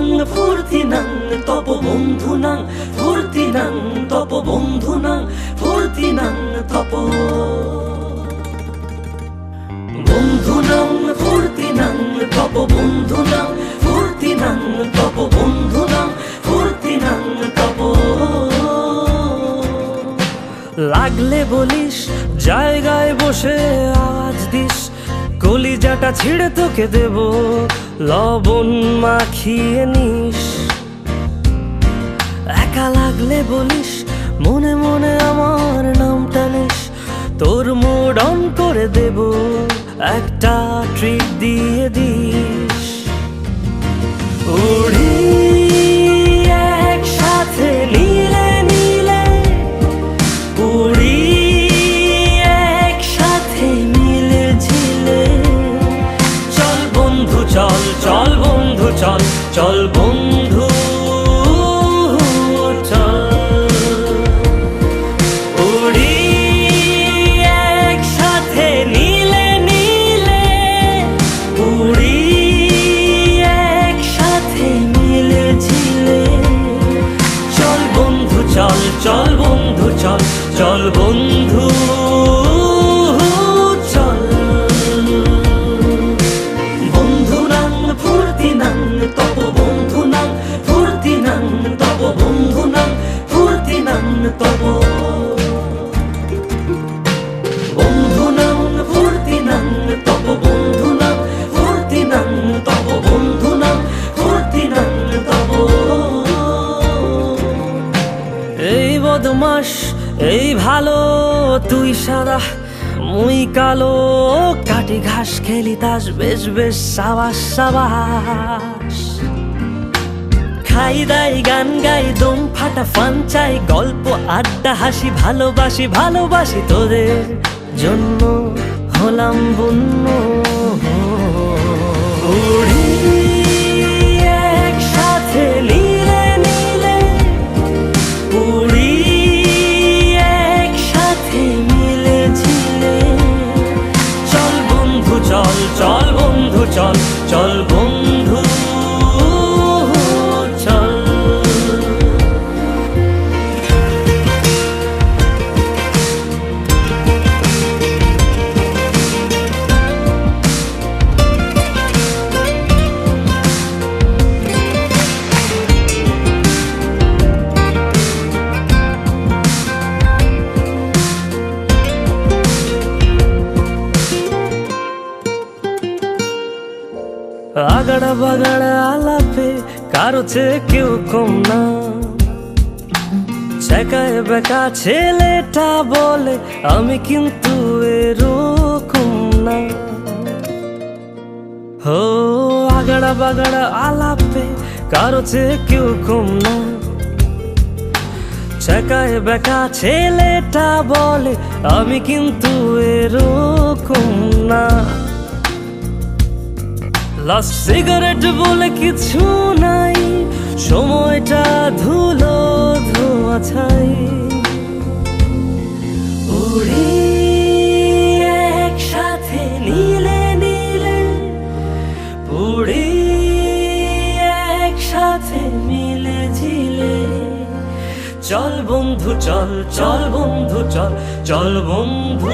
নাং ফুর্তি নাং তপ বন্ধু নাং ফুর্তি নাং তপ বন্ধু নাং ফুর্তি নাং তপ বন্ধু নাং ফুর্তি নাং তপ বন্ধু নাং ফুর্তি নাং তপ বন্ধু নাং ফুর্তি নাং তপ লাগলে বলিস জায়গায় বসে আওয়াজ দিস কলিজাটা ছিঁড়ে তোকে দেব লবণ মাখিয়ে নিস একা লাগলে বলিস মনে মনে আমার নামটা নিস তোর মুড অন করে দেব একটা ট্রিট দিয়ে দিস উড়ি একসাথে নীলে নীলে উড়ি একসাথে মিলে ঝিলে চল বন্ধু চল চল বন্ধু চল চল বন্ধু চল চল বন্ধু চল চল বন্ধু চল বন্ধু নাং ফুর্তি নাং তপ বন্ধু নাং ফুর্তি নাং তপ বন্ধু নাং ফুর্তি নাং তপ বন্ধু নাং ফুর্তি নাং তপ বন্ধু নাং ফুর্তি নাং তপ বন্ধু নাং ফুর্তি নাং তপ এই বদমাস এই ভালো তুই সাদা মুই কালো কাটি ঘাস খেলি তাস বেশ বেশ সাবাস সাবাস খাই দাই গান গাই দম ফাটা ফান চাই গল্প আড্ডা হাসি ভালোবাসি ভালোবাসি তোদের জন্য হলাম বন্য উড়ি একসাথে নীলে নীলে উড়ি একসাথে মিলে ঝিলে চল বন্ধু চল চল বন্ধু চল চল বন্ধু চল আগাড়া বাগাড়া আলাপে কারো চেয়ে কেউ কম না শেখায় বেকা ছেলেটা বলে আমি কিন্তু এরকম না হো আগাড়া বাগাড়া আলাপে কারো চেয়ে কেউ কম না শেখায় বেকা ছেলেটা বলে আমি কিন্তু এরকম না লাস্ট সিগারেট বলে কিছু নাই সময়টা ধুলো ধোয়া ছাই উড়ি একসাথে নীলে নীলে উড়ি একসাথে মিলে ঝিলে চল বন্ধু চল চল বন্ধু চল চল বন্ধু